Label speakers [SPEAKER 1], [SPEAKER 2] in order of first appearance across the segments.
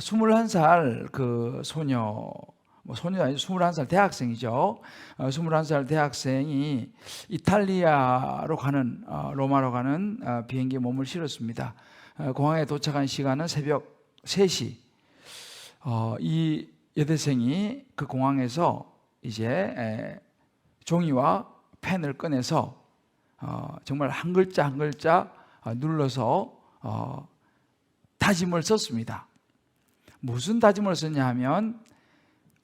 [SPEAKER 1] 21살 그 소녀, 뭐 소녀 아니죠. 21살 대학생이죠. 21살 대학생이 이탈리아로 가는 로마로 가는 비행기에 몸을 실었습니다. 공항에 도착한 시간은 새벽 3시. 이 여대생이 그 공항에서 이제 종이와 펜을 꺼내서 정말 한 글자 한 글자 눌러서 다짐을 썼습니다. 무슨 다짐을 썼냐 하면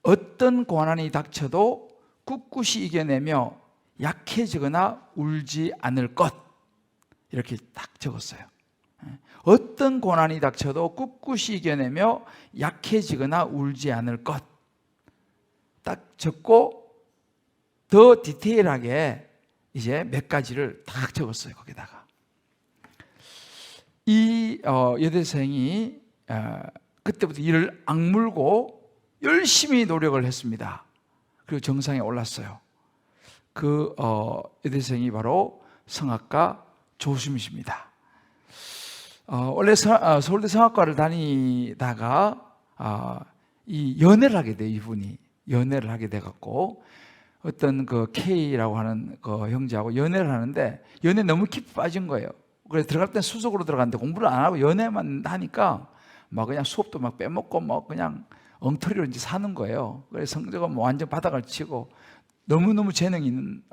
[SPEAKER 1] 어떤 고난이 닥쳐도 꿋꿋이 이겨내며 약해지거나 울지 않을 것, 이렇게 딱 적었어요. 어떤 고난이 닥쳐도 꿋꿋이 이겨내며 약해지거나 울지 않을 것, 딱 적고 더 디테일하게 이제 몇 가지를 딱 적었어요. 거기다가 이 여대생이 그때부터 이를 악물고 열심히 노력을 했습니다. 그리고 정상에 올랐어요. 그 여대생이 바로 성악가 조수미씨입니다. 원래 서울대 성악과를 다니다가 이 연애를 하게 돼요. 이분이 연애를 하게 돼갖고 어떤 그 K라고 하는 그 형제하고 연애를 하는데 연애 너무 깊이 빠진 거예요. 그래서 들어갈 땐 수석으로 들어갔는데 공부를 안 하고 연애만 하니까 막 그냥 수업도 막 빼먹고 뭐 그냥 엉터리로 이제 사는 거예요. 그래서 성적은 뭐 완전 바닥을 치고 너무너무 재능 있는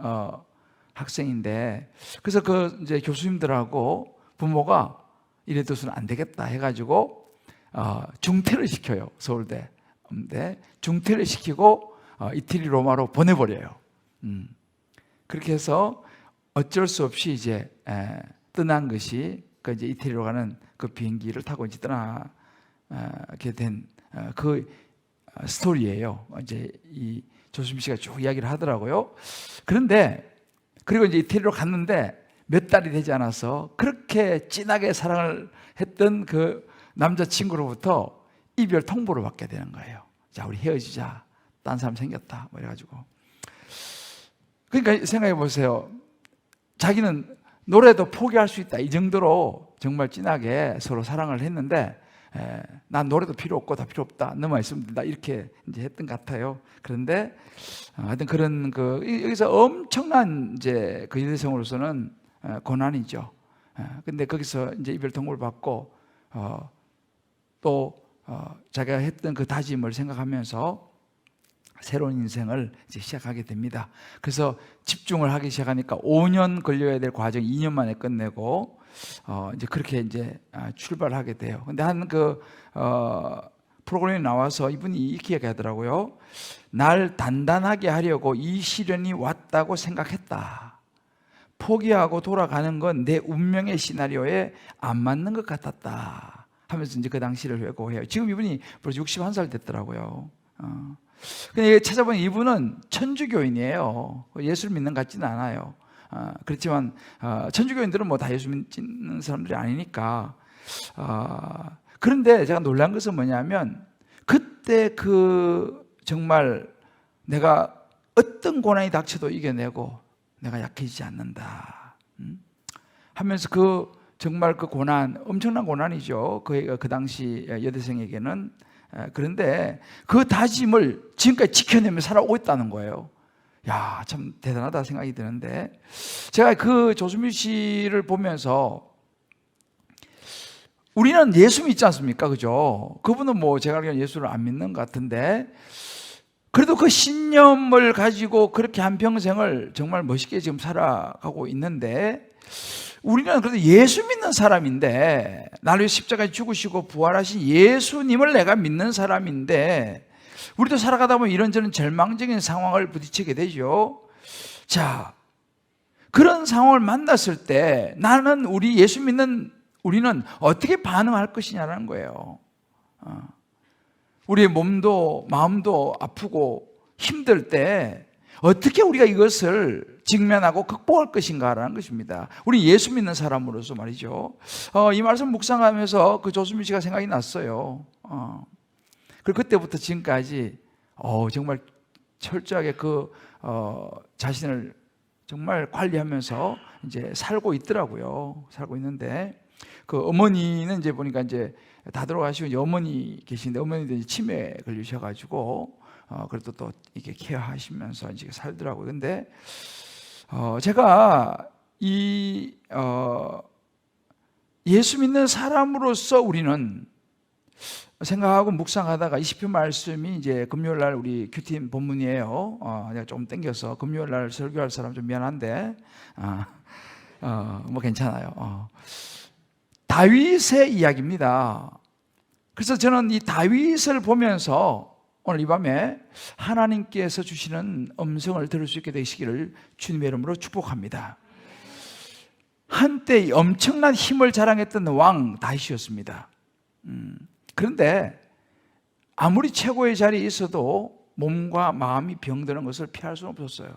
[SPEAKER 1] 학생인데, 그래서 그 이제 교수님들하고 부모가 이래둬서는 안 되겠다 해가지고 중퇴를 시켜요. 서울대. 근데 중퇴를 시키고 이태리 로마로 보내버려요. 그렇게 해서 어쩔 수 없이 이제 떠난 것이 그 이제 이태리로 가는 그 비행기를 타고 이제 떠나게 된 그 스토리예요. 이제 이 조수미 씨가 쭉 이야기를 하더라고요. 그런데 그리고 이제 이태리로 갔는데 몇 달이 되지 않아서 그렇게 진하게 사랑을 했던 그 남자친구로부터 이별 통보를 받게 되는 거예요. 자, 우리 헤어지자. 딴 사람 생겼다. 뭐 이래가지고. 그러니까 생각해 보세요. 자기는 노래도 포기할 수 있다. 이 정도로 정말 진하게 서로 사랑을 했는데, 난 노래도 필요 없고 다 필요 없다. 너만 있으면 된다. 이렇게 이제 했던 것 같아요. 그런데 하여튼 그런 여기서 엄청난 이제 그 여대생으로서는 고난이죠. 근데 거기서 이제 이별 통보를 받고 또 자기가 했던 그 다짐을 생각하면서 새로운 인생을 이제 시작하게 됩니다. 그래서 집중을 하기 시작하니까 5년 걸려야 될 과정 2년 만에 끝내고 이제 그렇게 이제 출발하게 돼요. 근데 한 프로그램에 나와서 이분이 이렇게 얘기하더라고요. 날 단단하게 하려고 이 시련이 왔다고 생각했다. 포기하고 돌아가는 건 내 운명의 시나리오에 안 맞는 것 같았다 하면서 이제 그 당시를 회고해요. 지금 이분이 벌써 61살 됐더라고요. 근데 찾아보니 이분은 천주교인이에요. 예수를 믿는 것 같지는 않아요. 그렇지만 천주교인들은 뭐 다 예수 믿는 사람들이 아니니까. 그런데 제가 놀란 것은 뭐냐면 그때 정말 내가 어떤 고난이 닥쳐도 이겨내고 내가 약해지지 않는다 하면서 정말 그 고난, 엄청난 고난이죠. 그 당시 여대생에게는. 그런데 그 다짐을 지금까지 지켜내며 살아오고 있다는 거예요. 야, 참 대단하다 생각이 드는데, 제가 그 조수미 씨를 보면서 우리는 예수 믿지 않습니까? 그죠? 그분은 뭐 제가 알기로는 예수를 안 믿는 것 같은데, 그래도 그 신념을 가지고 그렇게 한평생을 정말 멋있게 지금 살아가고 있는데, 우리는 그래도 예수 믿는 사람인데, 나를 위해 십자가에 죽으시고 부활하신 예수님을 내가 믿는 사람인데, 우리도 살아가다 보면 이런저런 절망적인 상황을 부딪히게 되죠. 자, 그런 상황을 만났을 때 나는 우리 예수 믿는 우리는 어떻게 반응할 것이냐는 거예요. 우리의 몸도 마음도 아프고 힘들 때 어떻게 우리가 이것을 직면하고 극복할 것인가라는 것입니다. 우리 예수 믿는 사람으로서 말이죠. 이 말씀 묵상하면서 그 조수미 씨가 생각이 났어요. 그리고 그때부터 지금까지 정말 철저하게 자신을 정말 관리하면서 이제 살고 있더라고요. 살고 있는데, 그 어머니는 이제 보니까 이제 다 돌아가시고 이제 어머니 계신데 어머니도 이제 치매에 걸리셔가지고 그래도 또 이렇게 케어하시면서 이제 살더라고요. 근데 제가 예수 믿는 사람으로서 우리는 생각하고 묵상하다가 20편 말씀이 이제 금요일 날 우리 큐팀 본문이에요. 내가 좀 땡겨서 금요일 날 설교할 사람 좀 미안한데, 뭐 괜찮아요. 다윗의 이야기입니다. 그래서 저는 이 다윗을 보면서 오늘 이 밤에 하나님께서 주시는 음성을 들을 수 있게 되시기를 주님의 이름으로 축복합니다. 한때 엄청난 힘을 자랑했던 왕 다윗이었습니다. 그런데 아무리 최고의 자리에 있어도 몸과 마음이 병드는 것을 피할 수는 없었어요.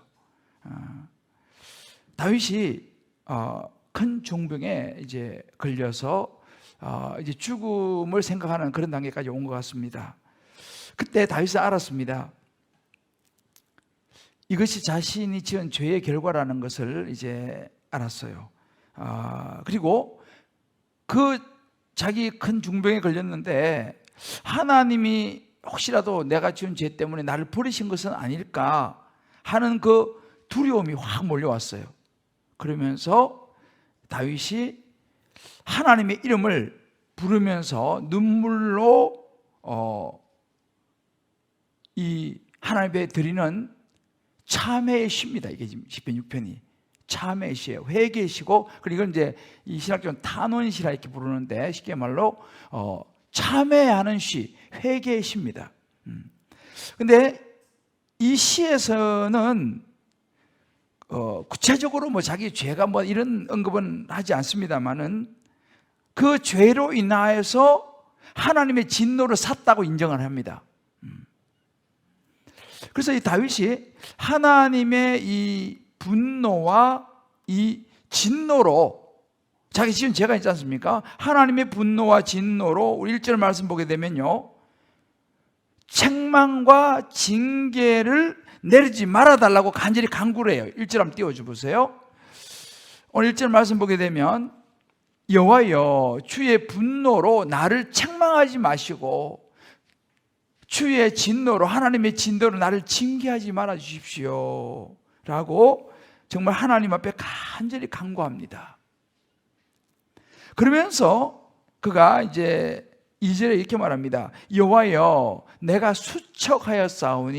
[SPEAKER 1] 다윗이 큰 중병에 이제 걸려서 이제 죽음을 생각하는 그런 단계까지 온 것 같습니다. 그때 다윗은 알았습니다. 이것이 자신이 지은 죄의 결과라는 것을 이제 알았어요. 그리고 그 자기 큰 중병에 걸렸는데 하나님이 혹시라도 내가 지은 죄 때문에 나를 버리신 것은 아닐까 하는 그 두려움이 확 몰려왔어요. 그러면서 다윗이 하나님의 이름을 부르면서 눈물로 이 하나님 앞에 드리는 참회의 시입니다. 이게 지금 시편 6편이 참회의 시예요. 회개의 시고, 그리고 이제 이 신학적으로는 탄원시라 이렇게 부르는데 쉽게 말로 참회하는 시, 회개의 시입니다. 근데 이 시에서는 구체적으로 뭐 자기 죄가 뭐 이런 언급은 하지 않습니다만은 그 죄로 인하여서 하나님의 진노를 샀다고 인정을 합니다. 그래서 이 다윗이 하나님의 이 분노와 이 진노로 자기 지은 죄가 있지 않습니까? 하나님의 분노와 진노로 우리 1절 말씀 보게 되면요, 책망과 징계를 내리지 말아달라고 간절히 간구를 해요. 1절 한번 띄워줘 보세요. 오늘 1절 말씀 보게 되면 여호와여 주의 분노로 나를 책망하지 마시고 주의 진노로, 하나님의 진노로 나를 징계하지 말아 주십시오 라고 정말 하나님 앞에 간절히 간구합니다. 그러면서 그가 이제 2절에 이렇게 말합니다. 여호와여 내가 수척하였사오니,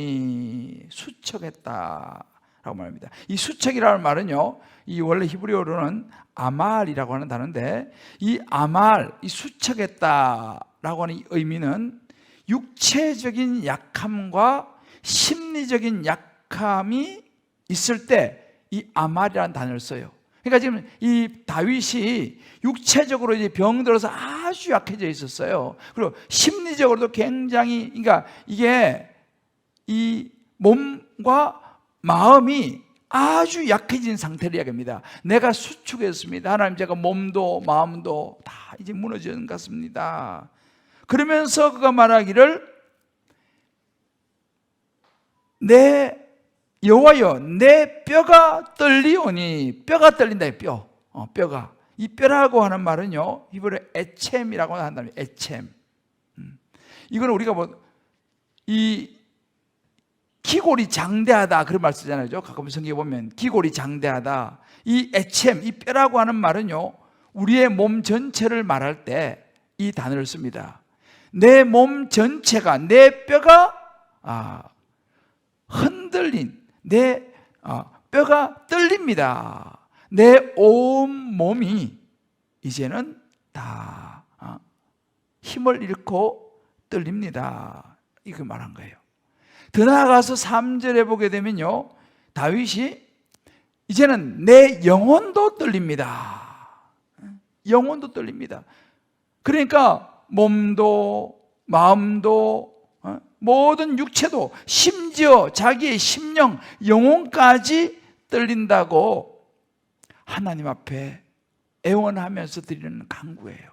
[SPEAKER 1] 수척했다 라고 말합니다. 이 수척이라는 말은요, 이 원래 히브리어로는 아말이라고 하는 단어인데, 이 아말, 이 수척했다 라고 하는 의미는 육체적인 약함과 심리적인 약함이 있을 때 이 아말이라는 단어를 써요. 그러니까 지금 이 다윗이 육체적으로 이제 병들어서 아주 약해져 있었어요. 그리고 심리적으로도 굉장히, 그러니까 이게 이 몸과 마음이 아주 약해진 상태를 이야기합니다. 내가 수축했습니다. 하나님, 제가 몸도 마음도 다 이제 무너지는 것 같습니다. 그러면서 그가 말하기를 여호와여 내 뼈가 떨리오니, 뼈가 떨린다. 뼈가, 이 뼈라고 하는 말은요 히브리어 에쳔이라고 한다면 에쳔. 이거는 우리가 뭐 이 기골이 장대하다 그런 말 쓰잖아요. 가끔 성경에 보면 기골이 장대하다. 이 에쳔, 이 뼈라고 하는 말은요 우리의 몸 전체를 말할 때 이 단어를 씁니다. 내 몸 전체가, 내 뼈가 흔들린, 내 뼈가 떨립니다. 내 온 몸이 이제는 다 힘을 잃고 떨립니다. 이거 말한 거예요. 더 나아가서 3절에 보게 되면요, 다윗이 이제는 내 영혼도 떨립니다. 영혼도 떨립니다. 그러니까 몸도 마음도 모든 육체도, 심지어 자기의 심령, 영혼까지 떨린다고 하나님 앞에 애원하면서 드리는 간구예요.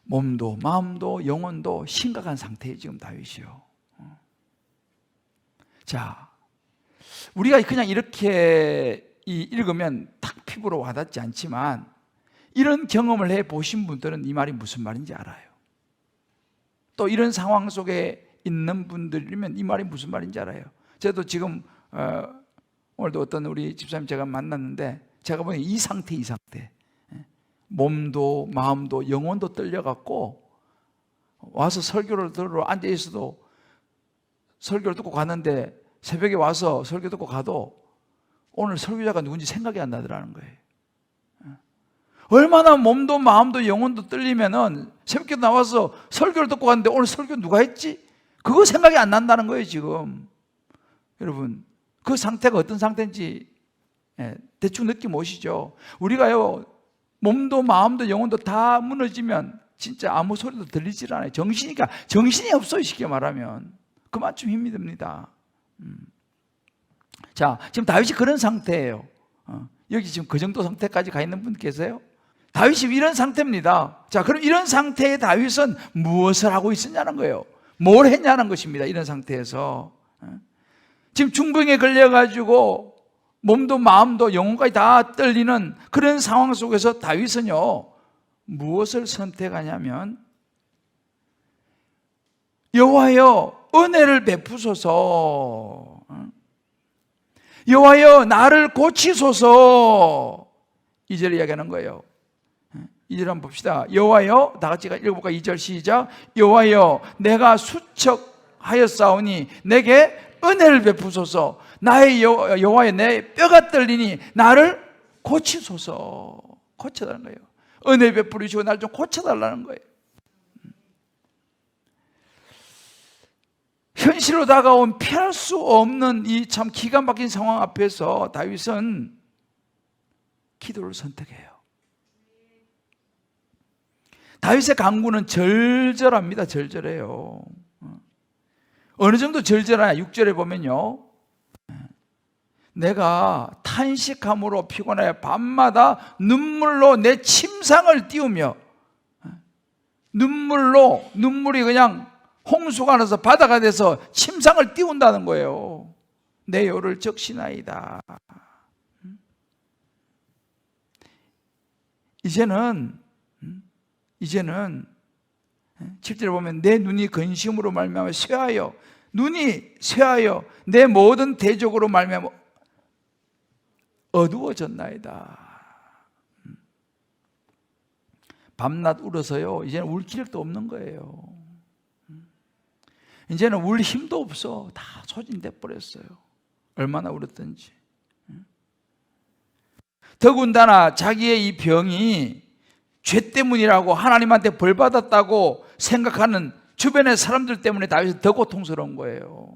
[SPEAKER 1] 몸도 마음도 영혼도 심각한 상태에 지금 다윗이요. 자, 우리가 그냥 이렇게 읽으면 탁 피부로 와닿지 않지만 이런 경험을 해 보신 분들은 이 말이 무슨 말인지 알아요. 또 이런 상황 속에 있는 분들이면 이 말이 무슨 말인지 알아요. 저도 지금 오늘도 어떤 우리 집사님 제가 만났는데 제가 보니 이 상태 몸도 마음도 영혼도 떨려갖고 와서 설교를 들으러 앉아있어도 설교를 듣고 갔는데 새벽에 와서 설교 듣고 가도 오늘 설교자가 누군지 생각이 안 나더라는 거예요. 얼마나 몸도 마음도 영혼도 떨리면은 새벽에 나와서 설교를 듣고 갔는데 오늘 설교 누가 했지? 그거 생각이 안 난다는 거예요 지금. 여러분 그 상태가 어떤 상태인지 대충 느낌 오시죠? 우리가요 몸도 마음도 영혼도 다 무너지면 진짜 아무 소리도 들리질 않아요. 정신이 없어요. 쉽게 말하면 그만큼 힘이 듭니다. 자, 지금 다윗이 그런 상태예요. 여기 지금 그 정도 상태까지 가 있는 분 계세요? 다윗이 이런 상태입니다. 자, 그럼 이런 상태의 다윗은 무엇을 하고 있었냐는 거예요. 뭘 했냐는 것입니다. 이런 상태에서 지금 중병에 걸려가지고 몸도 마음도 영혼까지 다 떨리는 그런 상황 속에서 다윗은요 무엇을 선택하냐면 여호와여 은혜를 베푸소서, 여호와여 나를 고치소서. 2절에 이야기하는 거예요. 2절 한번 봅시다. 여호와여, 다 같이 읽어볼까? 2절 시작. 여호와여 내가 수척하였사오니 내게 은혜를 베푸소서. 나의 여호와여 내 뼈가 떨리니 나를 고치소서. 고쳐달라는 거예요. 은혜 베풀으시고 나를 좀 고쳐달라는 거예요. 현실로 다가온 피할 수 없는 이 참 기가 막힌 상황 앞에서 다윗은 기도를 선택해요. 다윗의 간구는 절절합니다. 절절해요. 어느 정도 절절하냐? 6절에 보면요 내가 탄식함으로 피곤하여 밤마다 눈물로 내 침상을 띄우며, 눈물이 그냥 홍수가 나서 바다가 돼서 침상을 띄운다는 거예요. 내 요를 적시나이다. 이제는 7절에 보면 내 눈이 근심으로 말미암아 쇠하여, 눈이 쇠하여 내 모든 대적으로 말미암아 어두워졌나이다. 밤낮 울어서요 이제는 울 기력도 없는 거예요. 이제는 울 힘도 없어. 다 소진돼 버렸어요. 얼마나 울었던지. 더군다나 자기의 이 병이 죄 때문이라고 하나님한테 벌 받았다고 생각하는 주변의 사람들 때문에 다윗이 더 고통스러운 거예요.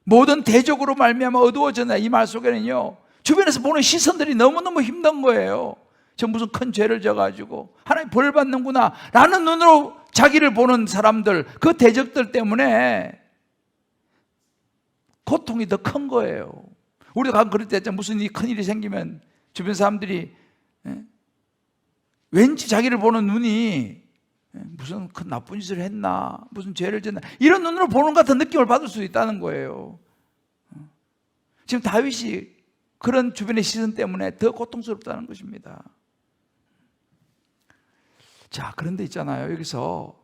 [SPEAKER 1] 모든 대적으로 말미암아 어두워졌나. 이 말 속에는요 주변에서 보는 시선들이 너무너무 힘든 거예요. 저 무슨 큰 죄를 져가지고 하나님 벌 받는구나 라는 눈으로 자기를 보는 사람들, 그 대적들 때문에 고통이 더 큰 거예요. 우리도 가끔 그럴 때 무슨 큰일이 생기면 주변 사람들이 왠지 자기를 보는 눈이 무슨 큰 나쁜 짓을 했나, 무슨 죄를 졌나, 이런 눈으로 보는 것 같은 느낌을 받을 수 있다는 거예요. 지금 다윗이 그런 주변의 시선 때문에 더 고통스럽다는 것입니다. 자, 그런데 있잖아요. 여기서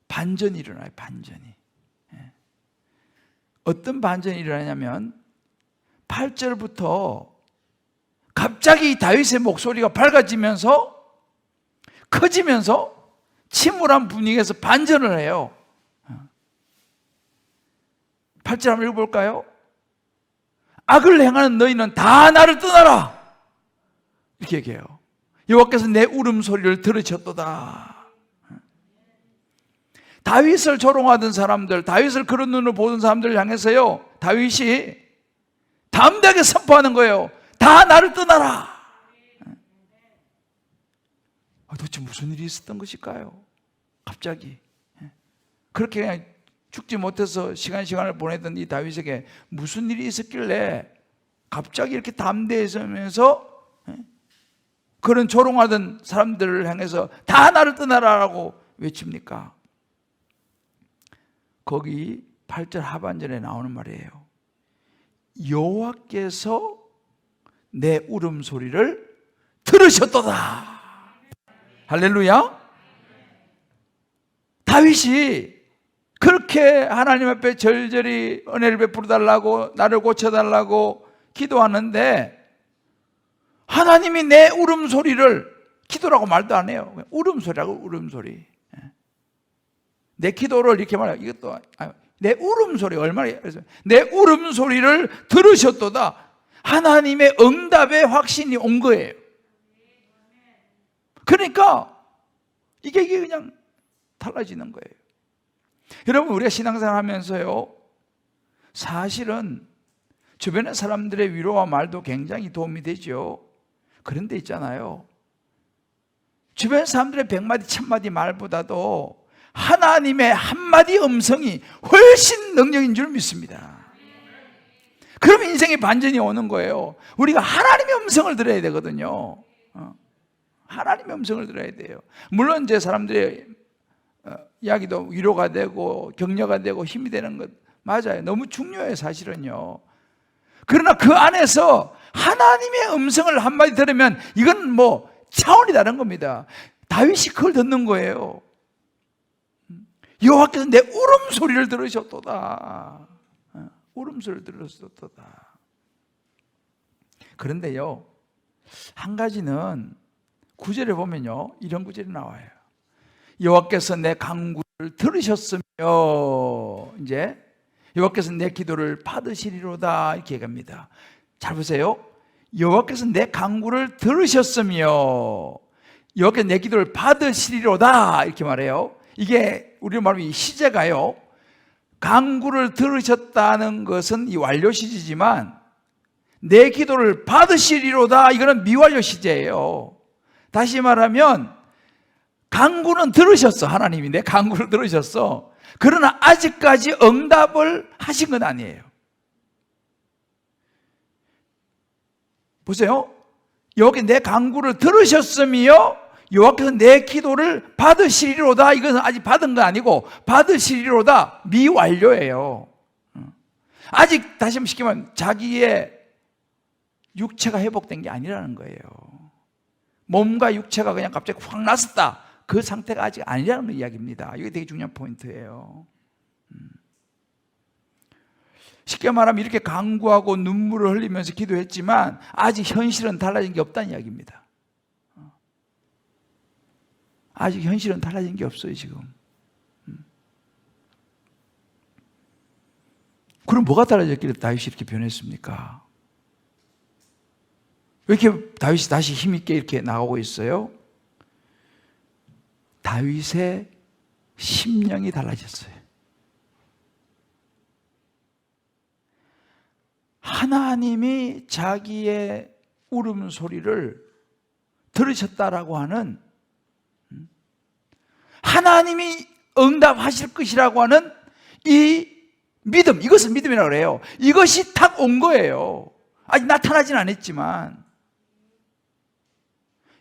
[SPEAKER 1] 반전이 일어나요. 반전이. 어떤 반전이 일어나냐면 8절부터 갑자기 다윗의 목소리가 밝아지면서 커지면서 침울한 분위기에서 반전을 해요. 8절 한번 읽어볼까요? 악을 행하는 너희는 다 나를 떠나라. 이렇게 얘기해요. 여호와께서 내 울음소리를 들으셨도다. 다윗을 조롱하던 사람들, 다윗을 그런 눈으로 보던 사람들을 향해서요 다윗이 담대하게 선포하는 거예요. 다 나를 떠나라. 도대체 무슨 일이 있었던 것일까요? 갑자기 그렇게 그냥 죽지 못해서 시간을 보내던 이 다윗에게 무슨 일이 있었길래 갑자기 이렇게 담대해지면서 그런 조롱하던 사람들을 향해서 다 나를 떠나라라고 외칩니까? 거기 8절 하반절에 나오는 말이에요. 여호와께서 내 울음소리를 들으셨도다. 할렐루야. 다윗이 그렇게 하나님 앞에 절절히 은혜를 베풀어 달라고, 나를 고쳐달라고 기도하는데 하나님이 내 울음소리를, 기도라고 말도 안 해요. 울음소리라고, 울음소리. 내 기도를 이렇게 말해요. 이것도 내 울음소리, 얼마나, 내 울음소리를 들으셨도다. 하나님의 응답의 확신이 온 거예요. 그러니까 이게 그냥 달라지는 거예요. 여러분, 우리가 신앙생활 하면서요, 사실은 주변의 사람들의 위로와 말도 굉장히 도움이 되죠. 그런데 있잖아요, 주변 사람들의 100마디 1000마디 말보다도 하나님의 한마디 음성이 훨씬 능력인 줄 믿습니다. 그러면 인생의 반전이 오는 거예요. 우리가 하나님의 음성을 들어야 되거든요. 하나님의 음성을 들어야 돼요. 물론 제 사람들의 이야기도 위로가 되고 격려가 되고 힘이 되는 것 맞아요. 너무 중요해요, 사실은요. 그러나 그 안에서 하나님의 음성을 한마디 들으면 이건 뭐 차원이 다른 겁니다. 다윗이 그걸 듣는 거예요. 여호와께서 내 울음소리를 들으셨도다. 울음소리를 들으셨도다. 그런데요, 한 가지는 구절에 보면요, 이런 구절이 나와요. 여호와께서 내 간구를 들으셨으며, 이제 여호와께서 내 기도를 받으시리로다, 이렇게 얘기합니다. 잘 보세요. 여호와께서 내 간구를 들으셨으며 여호와께서 내 기도를 받으시리로다, 이렇게 말해요. 이게 우리로 말하면 이 시제가요, 간구를 들으셨다는 것은 이 완료 시제지만 내 기도를 받으시리로다, 이거는 미완료 시제예요. 다시 말하면 간구는 들으셨어. 하나님이 내 간구를 들으셨어. 그러나 아직까지 응답을 하신 건 아니에요. 보세요. 여호와께서 내 간구를 들으셨으며 여호와께서 내 기도를 받으시리로다. 이것은 아직 받은 건 아니고 받으시리로다, 미완료예요. 아직 다시 한번 시키면 자기의 육체가 회복된 게 아니라는 거예요. 몸과 육체가 그냥 갑자기 확 났었다, 그 상태가 아직 아니라는 이야기입니다. 이게 되게 중요한 포인트예요. 쉽게 말하면 이렇게 간구하고 눈물을 흘리면서 기도했지만 아직 현실은 달라진 게 없다는 이야기입니다. 아직 현실은 달라진 게 없어요, 지금. 그럼 뭐가 달라졌길래 다윗이 이렇게 변했습니까? 왜 이렇게 다윗이 다시 힘있게 이렇게 나가고 있어요? 다윗의 심령이 달라졌어요. 하나님이 자기의 울음소리를 들으셨다라고 하는, 하나님이 응답하실 것이라고 하는 이 믿음, 이것을 믿음이라고 그래요. 이것이 탁 온 거예요. 아직 나타나진 않았지만.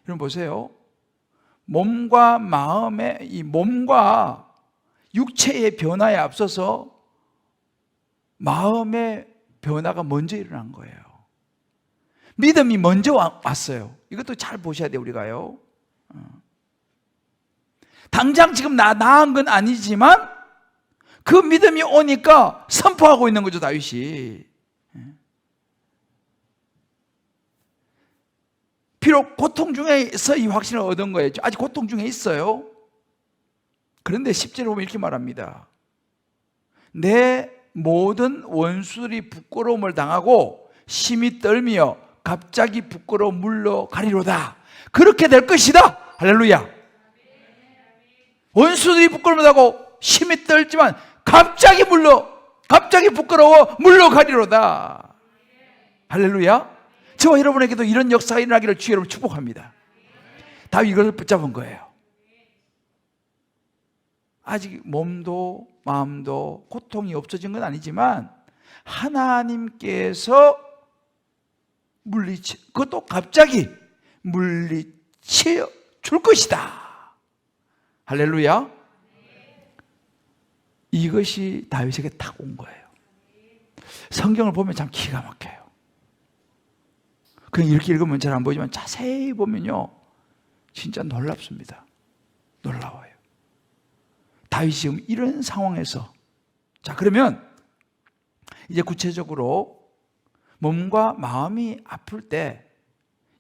[SPEAKER 1] 여러분 보세요. 몸과 마음의, 이 몸과 육체의 변화에 앞서서 마음의 변화가 먼저 일어난 거예요. 믿음이 먼저 왔어요. 이것도 잘 보셔야 돼요, 우리가요. 당장 지금 나은 건 아니지만 그 믿음이 오니까 선포하고 있는 거죠, 다윗이. 비록 고통 중에서 이 확신을 얻은 거예요. 아직 고통 중에 있어요. 그런데 10절에 보면 이렇게 말합니다. 내 모든 원수들이 부끄러움을 당하고 심히 떨며 갑자기 부끄러워 물러가리로다. 그렇게 될 것이다. 할렐루야. 원수들이 부끄러움을 당하고 심히 떨지만 갑자기 부끄러워 물러가리로다. 할렐루야. 저와 여러분에게도 이런 역사가 일어나기를 주의 이름으로 축복합니다. 다윗이 이걸 붙잡은 거예요. 아직 몸도 마음도 고통이 없어진 건 아니지만 하나님께서 그것도 갑자기 물리쳐 줄 것이다. 할렐루야. 이것이 다윗에게 딱 온 거예요. 성경을 보면 참 기가 막혀요. 그냥 이렇게 읽으면 잘 안 보이지만 자세히 보면요, 진짜 놀랍습니다. 놀라워요. 다윗이 지금 이런 상황에서, 자, 그러면 이제 구체적으로 몸과 마음이 아플 때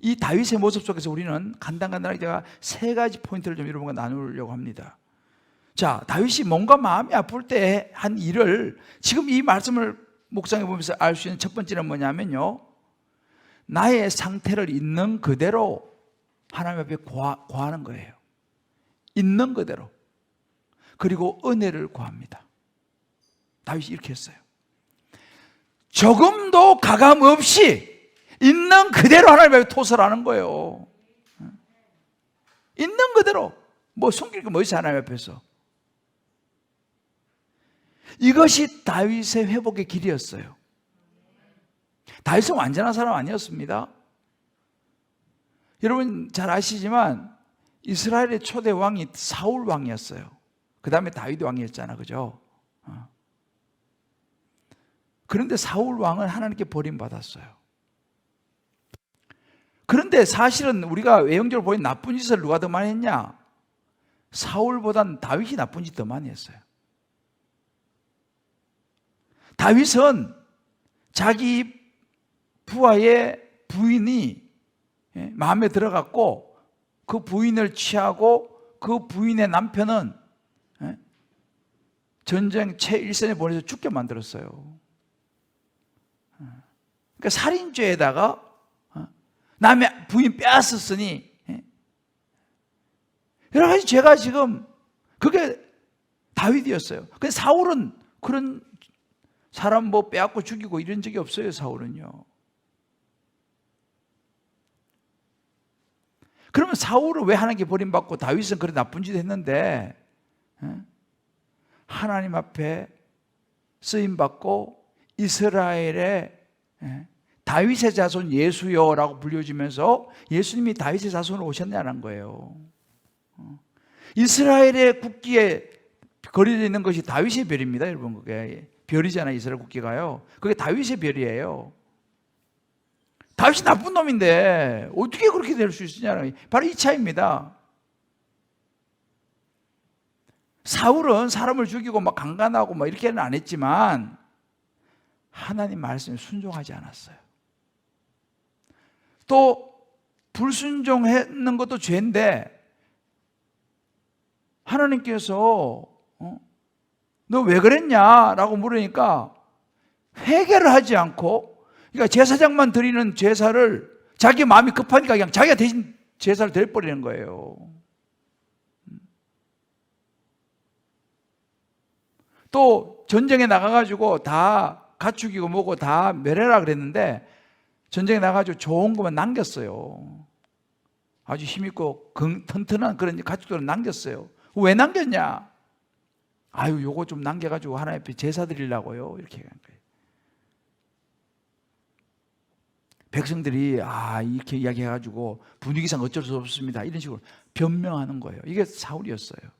[SPEAKER 1] 이 다윗의 모습 속에서 우리는 간단하게 제가 세 가지 포인트를 좀 여러분과 나누려고 합니다. 자, 다윗이 몸과 마음이 아플 때 한 일을 지금 이 말씀을 묵상해 보면서 알 수 있는 첫 번째는 뭐냐면요, 나의 상태를 있는 그대로 하나님 앞에 구하는 거예요. 있는 그대로. 그리고 은혜를 구합니다. 다윗이 이렇게 했어요. 조금도 가감 없이 있는 그대로 하나님 앞에 토설하는 거예요. 있는 그대로. 뭐 숨길 거 뭐 있어, 하나님 앞에서. 이것이 다윗의 회복의 길이었어요. 다윗은 완전한 사람 아니었습니다. 여러분 잘 아시지만 이스라엘의 초대 왕이 사울 왕이었어요. 그 다음에 다윗 왕이었잖아, 그죠? 그런데 사울 왕은 하나님께 버림받았어요. 그런데 사실은 우리가 외형적으로 보이는 나쁜 짓을 누가 더 많이 했냐? 사울보단 다윗이 나쁜 짓 더 많이 했어요. 다윗은 자기 부하의 부인이 마음에 들어갔고 그 부인을 취하고 그 부인의 남편은 전쟁 최일선에 보내서 죽게 만들었어요. 그러니까 살인죄에다가 남의 부인 빼앗았으니 여러 가지 죄가 지금 그게 다윗이었어요. 근데 사울은 그런 사람 뭐 빼앗고 죽이고 이런 적이 없어요. 사울은요. 그러면 사울은 왜 하나님께 버림받고 다윗은 그런 나쁜 짓을 했는데 하나님 앞에 쓰임받고 이스라엘의 다윗의 자손 예수여라고 불려지면서 예수님이 다윗의 자손으로 오셨냐는 거예요. 이스라엘의 국기에 그려져 있는 것이 다윗의 별입니다. 여러분, 그게 별이잖아요. 이스라엘 국기가요. 그게 다윗의 별이에요. 다윗이 나쁜 놈인데 어떻게 그렇게 될 수 있느냐는, 바로 이 차이입니다. 사울은 사람을 죽이고 막 강간하고 막 이렇게는 안 했지만 하나님 말씀에 순종하지 않았어요. 또 불순종했는 것도 죄인데 하나님께서 너 왜 그랬냐라고 물으니까 회개를 하지 않고, 그러니까 제사장만 드리는 제사를 자기 마음이 급하니까 그냥 자기가 대신 제사를 드려버리는 거예요. 또 전쟁에 나가가지고 다 가축이고 뭐고 다 멸해라 그랬는데 전쟁에 나가가지고 좋은 것만 남겼어요. 아주 힘있고 튼튼한 그런 가축들은 남겼어요. 왜 남겼냐? 아유, 요거 좀 남겨가지고 하나님 앞에 제사 드리려고요. 이렇게 한 거예요. 백성들이 이렇게 이야기해가지고 분위기상 어쩔 수 없습니다. 이런 식으로 변명하는 거예요. 이게 사울이었어요.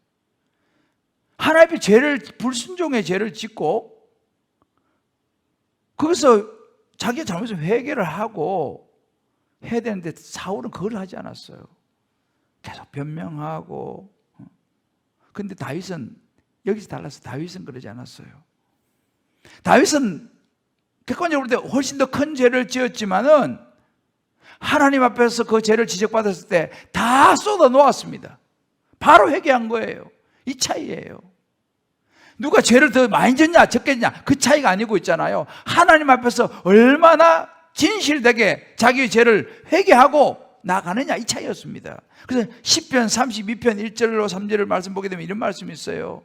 [SPEAKER 1] 하나님 앞에 불순종의 죄를 짓고 거기서 자기가 잘못해서 회개를 하고 해야 되는데 사울은 그걸 하지 않았어요. 계속 변명하고. 그런데 다윗은 여기서 달라서 다윗은 그러지 않았어요. 다윗은 객관적으로 볼 때 훨씬 더 큰 죄를 지었지만은 하나님 앞에서 그 죄를 지적받았을 때 다 쏟아 놓았습니다. 바로 회개한 거예요. 이 차이예요. 누가 죄를 더 많이 졌냐 적겠냐 그 차이가 아니고 있잖아요. 하나님 앞에서 얼마나 진실되게 자기의 죄를 회개하고 나가느냐, 이 차이였습니다. 그래서 시편 32편 1절로 3절을 말씀 보게 되면 이런 말씀이 있어요.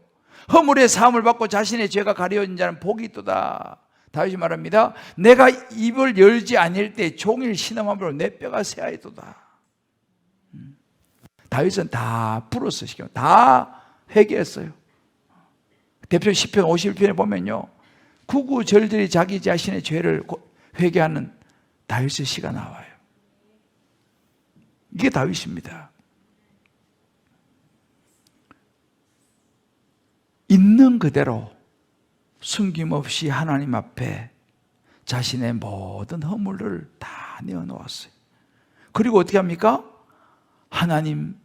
[SPEAKER 1] 허물의 사함을 받고 자신의 죄가 가려진 자는 복이 있도다. 다윗이 말합니다. 내가 입을 열지 아니할 때 종일 신음함으로 내 뼈가 새하였도다. 다윗은 다 풀었어요. 다 회개했어요. 대표 시편 51편에 보면요, 구구절절히 자기 자신의 죄를 회개하는 다윗의 시가 나와요. 이게 다윗입니다. 있는 그대로 숨김없이 하나님 앞에 자신의 모든 허물을 다 내어놓았어요. 그리고 어떻게 합니까? 하나님,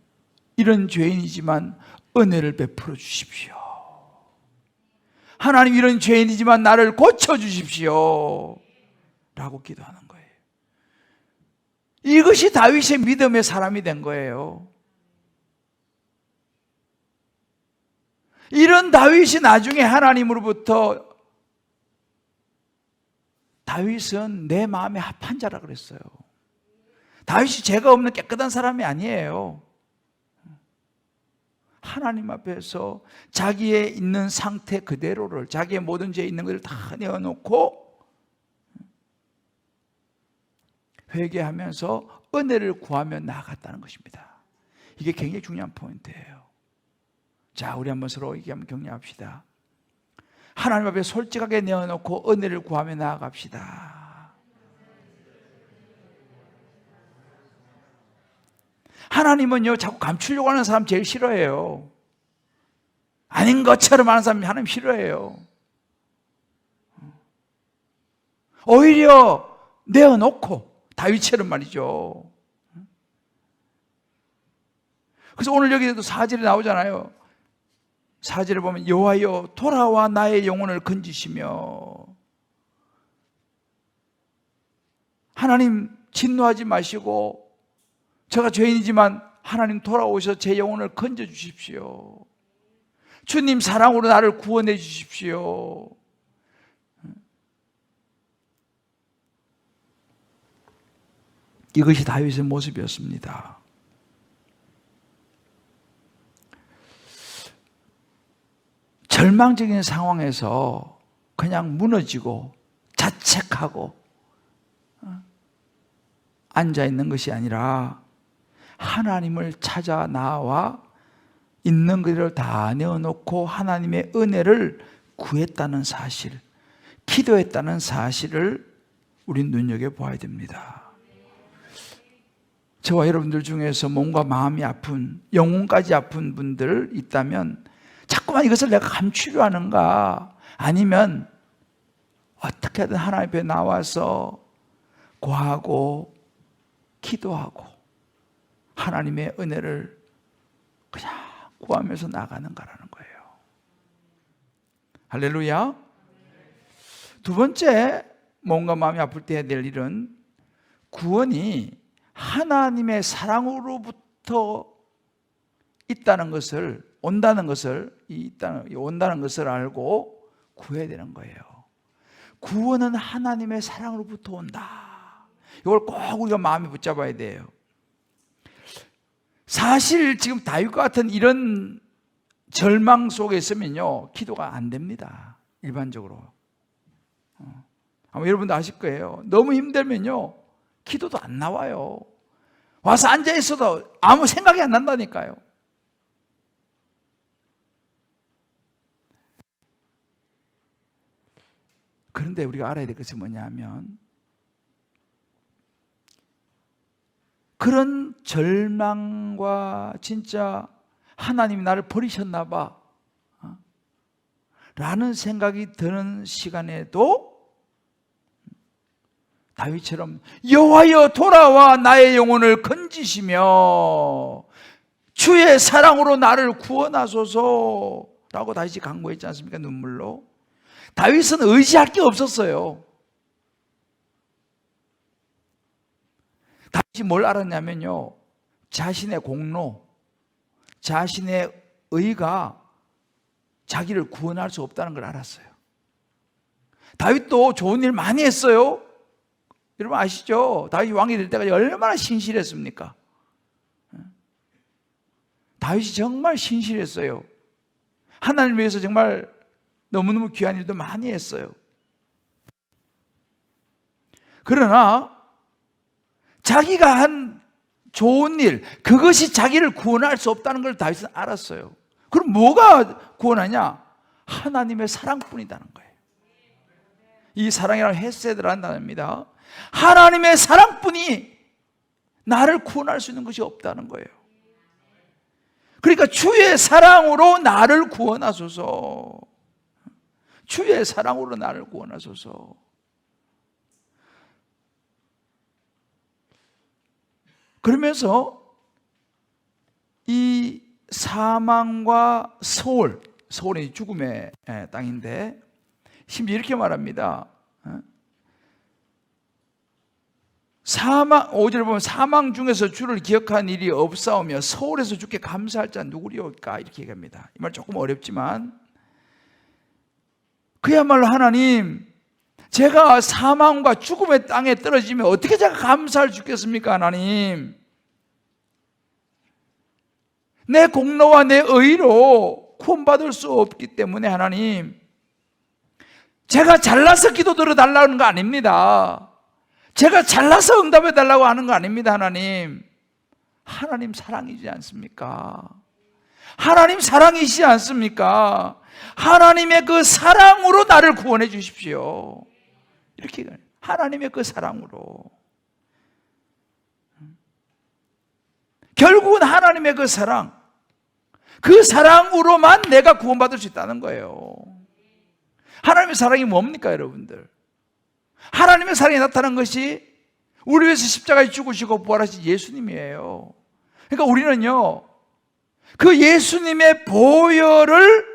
[SPEAKER 1] 이런 죄인이지만 은혜를 베풀어 주십시오. 하나님, 이런 죄인이지만 나를 고쳐 주십시오 라고 기도하는 거예요. 이것이 다윗의 믿음의 사람이 된 거예요. 이런 다윗이 나중에 하나님으로부터, 다윗은 내 마음에 합한 자라 그랬어요. 다윗이 죄가 없는 깨끗한 사람이 아니에요. 하나님 앞에서 자기의 있는 상태 그대로를, 자기의 모든 죄에 있는 것을 다 내어놓고 회개하면서 은혜를 구하며 나아갔다는 것입니다. 이게 굉장히 중요한 포인트예요. 자, 우리 한번 서로 얘기하면 격려합시다. 하나님 앞에 솔직하게 내어놓고 은혜를 구하며 나아갑시다. 하나님은요, 자꾸 감추려고 하는 사람 제일 싫어해요. 아닌 것처럼 하는 사람 하나님 싫어해요. 오히려 내어놓고, 다윗처럼 말이죠. 그래서 오늘 여기에도 4절에 나오잖아요. 4절에 보면 여호와여 돌아와 나의 영혼을 건지시며, 하나님 진노하지 마시고 제가 죄인이지만 하나님 돌아오셔서 제 영혼을 건져 주십시오. 주님 사랑으로 나를 구원해 주십시오. 이것이 다윗의 모습이었습니다. 절망적인 상황에서 그냥 무너지고 자책하고 앉아있는 것이 아니라 하나님을 찾아 나와 있는 그대로 다 내어놓고 하나님의 은혜를 구했다는 사실, 기도했다는 사실을 우린 눈여겨봐야 됩니다. 저와 여러분들 중에서 몸과 마음이 아픈, 영혼까지 아픈 분들 있다면 자꾸만 이것을 내가 감추려 하는가, 아니면 어떻게든 하나님 앞에 나와서 구하고 기도하고 하나님의 은혜를 그냥 구하면서 나가는가라는 거예요. 할렐루야. 두 번째, 몸과 마음이 아플 때 해야 될 일은 구원이 하나님의 사랑으로부터 있다는 것을, 온다는 것을 알고 구해야 되는 거예요. 구원은 하나님의 사랑으로부터 온다. 이걸 꼭 우리가 마음에 붙잡아야 돼요. 사실 지금 다윗과 같은 이런 절망 속에 있으면요, 기도가 안 됩니다. 일반적으로. 아마 여러분도 아실 거예요. 너무 힘들면요, 기도도 안 나와요. 와서 앉아 있어도 아무 생각이 안 난다니까요. 그런데 우리가 알아야 될 것이 뭐냐면, 그런 절망과 진짜 하나님이 나를 버리셨나 봐 라는 생각이 드는 시간에도 다윗처럼 여호와여 돌아와 나의 영혼을 건지시며 주의 사랑으로 나를 구원하소서 라고 다윗이 간구했지 않습니까? 눈물로. 다윗은 의지할 게 없었어요. 다윗이 뭘 알았냐면요, 자신의 공로, 자신의 의가 자기를 구원할 수 없다는 걸 알았어요. 다윗도 좋은 일 많이 했어요. 여러분 아시죠? 다윗이 왕이 될 때까지 얼마나 신실했습니까? 다윗이 정말 신실했어요. 하나님을 위해서 정말 너무너무 귀한 일도 많이 했어요. 그러나 자기가 한 좋은 일, 그것이 자기를 구원할 수 없다는 걸 다윗은 알았어요. 그럼 뭐가 구원하냐? 하나님의 사랑뿐이라는 거예요. 이 사랑이라는 헤세드라는 단어입니다. 하나님의 사랑뿐이 나를 구원할 수 있는 것이 없다는 거예요. 그러니까 주의 사랑으로 나를 구원하소서. 주의 사랑으로 나를 구원하소서. 그러면서 이 사망과 서울이 죽음의 땅인데 심지어 이렇게 말합니다. 5절을 보면 사망 중에서 주를 기억한 일이 없사오며 서울에서 주께 감사할 자 누구리올까 이렇게 얘기합니다. 이 말 조금 어렵지만 그야말로 하나님, 제가 사망과 죽음의 땅에 떨어지면 어떻게 제가 감사할 수 있겠습니까? 하나님, 내 공로와 내 의로 구원받을 수 없기 때문에 하나님, 제가 잘나서 기도 들어달라는 거 아닙니다. 제가 잘나서 응답해 달라고 하는 거 아닙니다. 하나님 사랑이지 않습니까? 하나님 사랑이시지 않습니까? 하나님의 그 사랑으로 나를 구원해 주십시오. 이렇게 하나님의 그 사랑으로. 결국은 하나님의 그 사랑, 그 사랑으로만 내가 구원받을 수 있다는 거예요. 하나님의 사랑이 뭡니까, 여러분들? 하나님의 사랑이 나타난 것이 우리 위해서 십자가에 죽으시고 부활하신 예수님이에요. 그러니까 우리는요, 그 예수님의 보혈을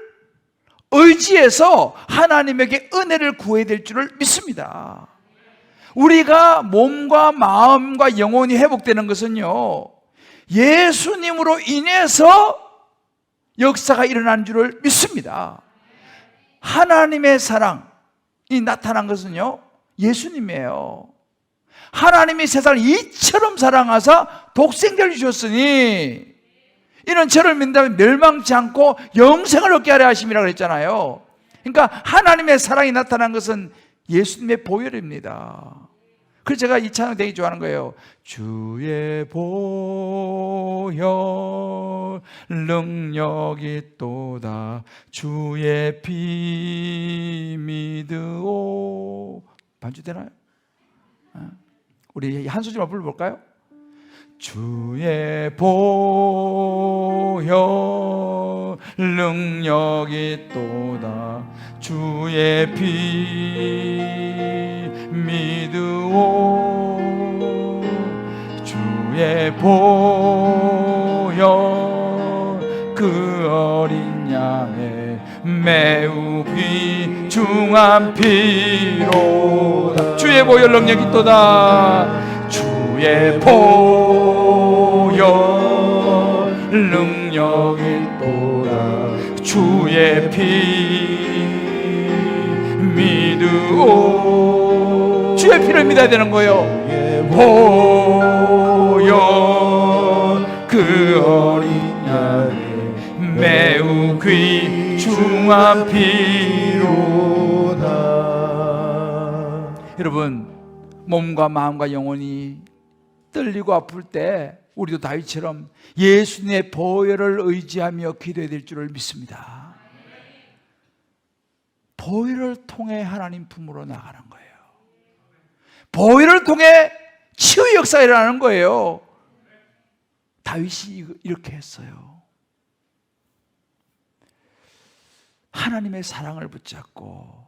[SPEAKER 1] 의지해서 하나님에게 은혜를 구해야 될 줄을 믿습니다. 우리가 몸과 마음과 영혼이 회복되는 것은요, 예수님으로 인해서 역사가 일어난 줄을 믿습니다. 하나님의 사랑이 나타난 것은요, 예수님이에요. 하나님이 세상을 이처럼 사랑하사 독생자를 주셨으니 이는 저를 믿는다면 멸망치 않고 영생을 얻게 하려 하심이라고 그랬잖아요. 그러니까 하나님의 사랑이 나타난 것은 예수님의 보혈입니다. 그래서 제가 이 찬양 되게 좋아하는 거예요. 주의 보혈 능력이 또다 주의 피 믿으오. 반주 되나요? 우리 한 소절만 불러볼까요? 주의 보혈 능력이 또다 주의 피 믿으오. 주의 보혈 그 어린 양의 매우 귀중한 피로다. 주의 보혈 능력이 또다 주의 보혈 능력이 또다 주의 피 믿으오. 주의 피를 믿어야 되는 거예요. 보혈 그 어린 양의 매우 귀중한 피로다. 여러분, 몸과 마음과 영혼이 떨리고 아플 때 우리도 다윗처럼 예수님의 보혈을 의지하며 기도해야 될 줄을 믿습니다. 보혈을 통해 하나님 품으로 나가는 거예요. 보혈을 통해 치유의 역사가 일어나는 거예요. 다윗이 이렇게 했어요. 하나님의 사랑을 붙잡고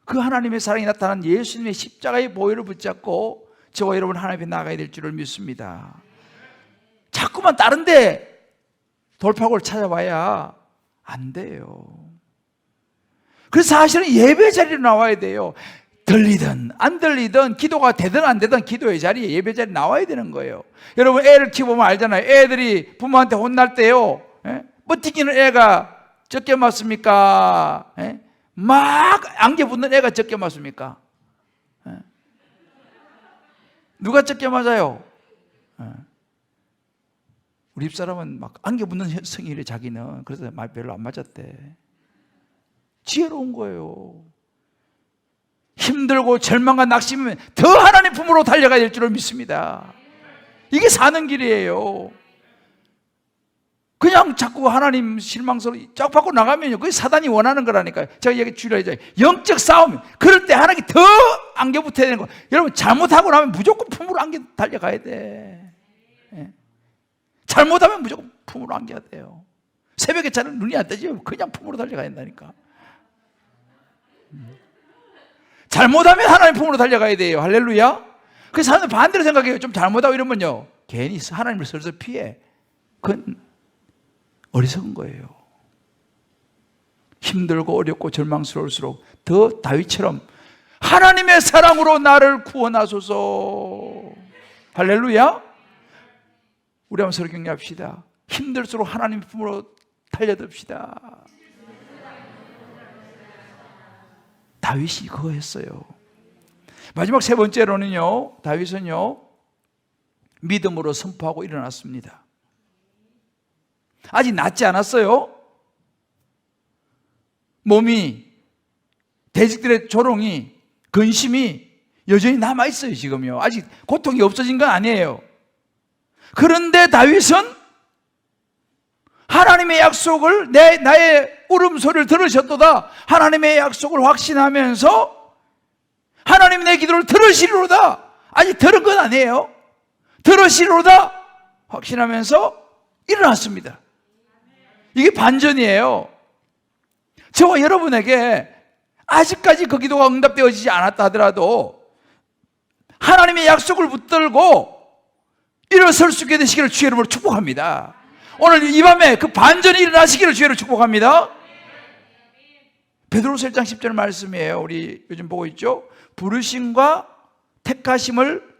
[SPEAKER 1] 그 하나님의 사랑이 나타난 예수님의 십자가의 보혈을 붙잡고 저와 여러분 하나님 앞에 나가야 될 줄을 믿습니다. 자꾸만 다른 데 돌파구를 찾아봐야 안 돼요. 그래서 사실은 예배 자리로 나와야 돼요. 들리든 안 들리든 기도가 되든 안 되든 기도의 자리에 예배 자리에 나와야 되는 거예요. 여러분 애를 키워보면 알잖아요. 애들이 부모한테 혼날 때요, 뻗튀기는 애가 적게 맞습니까? 막 안개 붙는 애가 적게 맞습니까? 누가 적게 맞아요? 우리 집사람은 막 안개 붙는 성이래. 자기는 그래서 말 별로 안 맞았대. 지혜로운 거예요. 힘들고 절망과 낙심이면 더 하나님 품으로 달려가야 될 줄을 믿습니다. 이게 사는 길이에요. 그냥 자꾸 하나님 실망스러워 쫙 받고 나가면요, 그게 사단이 원하는 거라니까요. 제가 얘기 줄여야죠. 영적 싸움. 그럴 때 하나님이 더 안겨 붙어야 되는 거. 여러분, 잘못하고 나면 무조건 품으로 안겨 달려가야 돼. 잘못하면 무조건 품으로 안겨야 돼요. 새벽에 자는 눈이 안 뜨지 그냥 품으로 달려가야 된다니까. 잘못하면 하나님 품으로 달려가야 돼요. 할렐루야. 그래서 사람들 반대로 생각해요. 좀 잘못하고 이러면요, 괜히 하나님을 설서 피해. 그건 어리석은 거예요. 힘들고 어렵고 절망스러울수록 더 다윗처럼 하나님의 사랑으로 나를 구원하소서. 할렐루야. 우리 한번 서로 격려합시다. 힘들수록 하나님 품으로 달려듭시다. 다윗이 그거 했어요. 마지막 세 번째로는요, 다윗은요 믿음으로 선포하고 일어났습니다. 아직 낫지 않았어요. 몸이, 대직들의 조롱이, 근심이 여전히 남아있어요. 지금요. 아직 고통이 없어진 건 아니에요. 그런데 다윗은 하나님의 약속을, 나의 울음소리를 들으셨도다, 하나님의 약속을 확신하면서 하나님이 내 기도를 들으시리로다, 아직 들은 건 아니에요. 들으시리로다 확신하면서 일어났습니다. 이게 반전이에요. 저와 여러분에게 아직까지 그 기도가 응답되어지지 않았다 하더라도 하나님의 약속을 붙들고 일어설 수 있게 되시기를 주의 이름으로 축복합니다. 오늘 이 밤에 그 반전이 일어나시기를 주의 이름으로 축복합니다. 베드로서 1장 10절 말씀이에요. 우리 요즘 보고 있죠. 부르심과 택하심을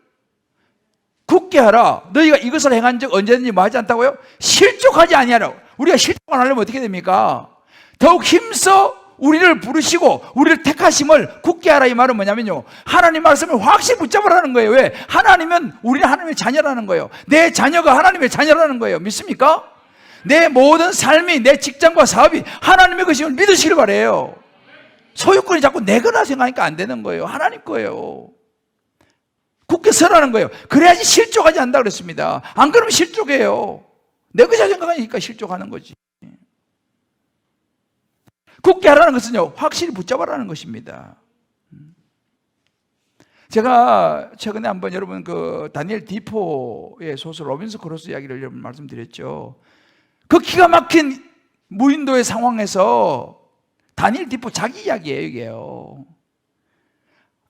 [SPEAKER 1] 굳게 하라. 너희가 이것을 행한 적 언제든지 뭐하지 않다고요? 실족하지 아니하라고. 우리가 실족 안 하려면 어떻게 됩니까? 더욱 힘써 우리를 부르시고 우리를 택하심을 굳게 하라. 이 말은 뭐냐면요, 하나님 말씀을 확실히 붙잡으라는 거예요. 왜? 하나님은 우리는 하나님의 자녀라는 거예요. 내 자녀가 하나님의 자녀라는 거예요. 믿습니까? 내 모든 삶이, 내 직장과 사업이 하나님의 것임을 믿으시길 바래요. 소유권이 자꾸 내 거라 생각하니까 안 되는 거예요. 하나님 거예요. 굳게 서라는 거예요. 그래야지 실족하지 않는다 그랬습니다. 안 그러면 실족해요. 내 거자 생각하니까 실족하는 거지. 굳게 하라는 것은요, 확실히 붙잡아라는 것입니다. 제가 최근에 한번 여러분 그 다니엘 디포의 소설 로빈슨 크루소 이야기를 여러분 말씀드렸죠. 그 기가 막힌 무인도의 상황에서 다니엘 디포 자기 이야기예요, 이게요.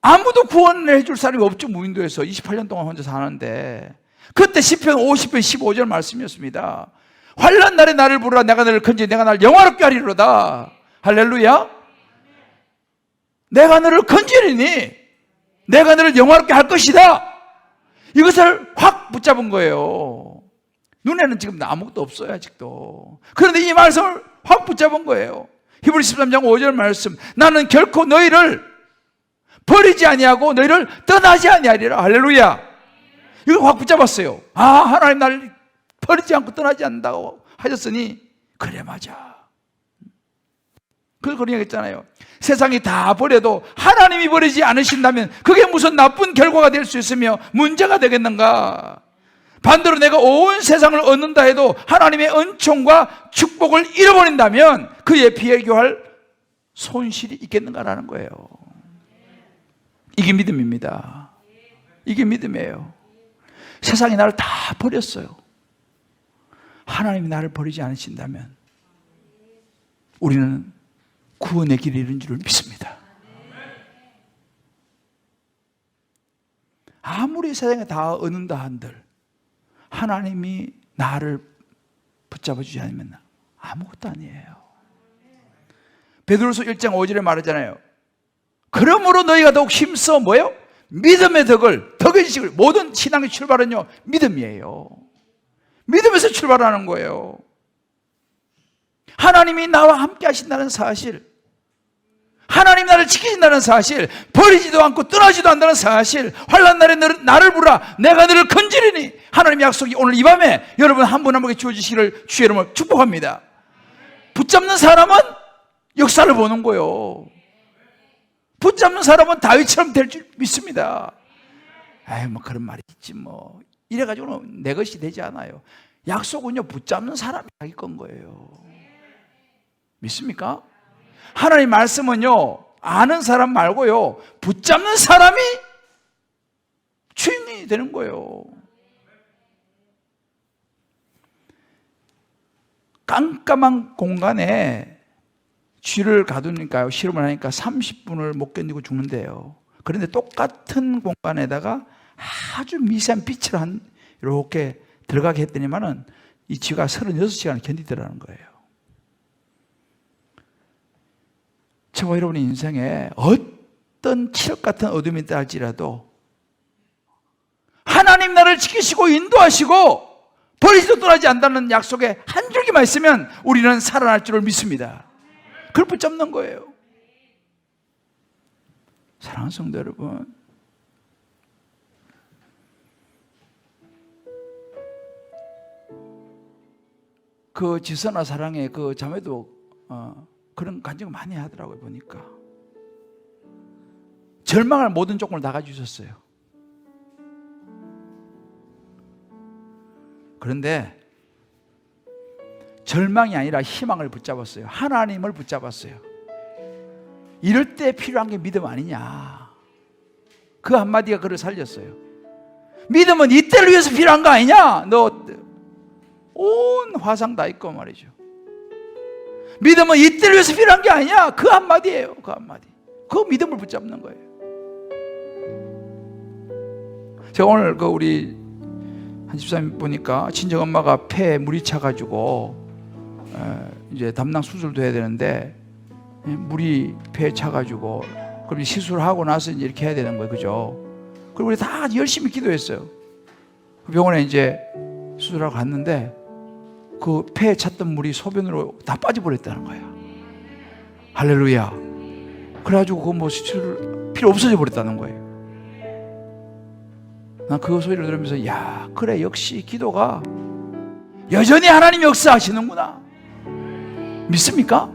[SPEAKER 1] 아무도 구원을 해줄 사람이 없죠. 무인도에서 28년 동안 혼자 사는데 그때 시편 50편 15절 말씀이었습니다. 환난 날에 나를 부르라. 내가 너를 건지 내가 나를 영화롭게 하리로다. 할렐루야. 내가 너를 건지리니 내가 너를 영화롭게 할 것이다. 이것을 확 붙잡은 거예요. 눈에는 지금 아무것도 없어요, 아직도. 그런데 이 말씀을 확 붙잡은 거예요. 히브리 13장 5절 말씀. 나는 결코 너희를 버리지 아니하고 너희를 떠나지 아니하리라. 할렐루야. 이걸 확 붙잡았어요. 아, 하나님 나를 버리지 않고 떠나지 않는다고 하셨으니 그래, 맞아. 그런 얘기했잖아요. 세상이 다 버려도 하나님이 버리지 않으신다면 그게 무슨 나쁜 결과가 될 수 있으며 문제가 되겠는가. 반대로 내가 온 세상을 얻는다 해도 하나님의 은총과 축복을 잃어버린다면 그에 비교할 손실이 있겠는가라는 거예요. 이게 믿음입니다. 이게 믿음이에요. 세상이 나를 다 버렸어요. 하나님이 나를 버리지 않으신다면 우리는 구원의 길이 이른 줄을 믿습니다. 아무리 세상에 다 얻는다 한들 하나님이 나를 붙잡아 주지 않으면 아무것도 아니에요. 베드로서 1장 5절에 말하잖아요. 그러므로 너희가 더욱 힘써 뭐예요? 믿음의 덕의 지식을. 모든 신앙의 출발은요, 믿음이에요. 믿음에서 출발하는 거예요. 하나님이 나와 함께 하신다는 사실, 하나님 나를 지키신다는 사실, 버리지도 않고 떠나지도 않는다는 사실, 환난 날에 나를 부르라. 내가 너를 건지리니. 하나님의 약속이 오늘 이 밤에 여러분 한 분 한 분에게 주어지시기를 주의 이름으로 축복합니다. 붙잡는 사람은 역사를 보는 거예요. 붙잡는 사람은 다윗처럼 될 줄 믿습니다. 아이, 뭐 그런 말이 있지 뭐. 이래가지고는 내 것이 되지 않아요. 약속은요, 붙잡는 사람이 자기 건 거예요. 믿습니까? 하나님 말씀은요, 아는 사람 말고요, 붙잡는 사람이 주인이 되는 거예요. 깜깜한 공간에 쥐를 가두니까요, 실험을 하니까 30분을 못 견디고 죽는데요. 그런데 똑같은 공간에다가 아주 미세한 빛을 한 이렇게 들어가게 했더니만은 이 쥐가 36시간을 견디더라는 거예요. 저와 여러분의 인생에 어떤 칠흑 같은 어둠이 있다 할지라도 하나님 나를 지키시고 인도하시고 버리지도 떠나지 않는다는 약속에 한 줄기만 있으면 우리는 살아날 줄을 믿습니다. 그걸 붙잡는 거예요. 사랑하는 성도 여러분, 그 지선아 사랑의 그 자매도 그런 간증을 많이 하더라고요. 보니까 절망할 모든 조건을 다 가지셨어요. 그런데 절망이 아니라 희망을 붙잡았어요. 하나님을 붙잡았어요. 이럴 때 필요한 게 믿음 아니냐. 그 한마디가 그를 살렸어요. 믿음은 이때를 위해서 필요한 거 아니냐. 너 온 화상 다 있고 말이죠. 믿음은 이때를 위해서 필요한 게 아니냐. 그 한마디예요. 그 한마디. 그 믿음을 붙잡는 거예요. 제가 오늘 그 우리 한 집사님 보니까 친정 엄마가 폐에 물이 차가지고 이제 담낭 수술도 해야 되는데 물이 폐에 차가지고 그럼 시술하고 나서 이제 이렇게 해야 되는 거예요, 그죠? 그리고 우리 다 열심히 기도했어요. 병원에 이제 수술하고 갔는데 그 폐에 찼던 물이 소변으로 다 빠져버렸다는 거야. 할렐루야. 그래가지고 그 뭐 수술 필요 없어져 버렸다는 거예요. 난 그 소리를 들으면서 야, 그래 역시 기도가 여전히 하나님 역사하시는구나. 믿습니까?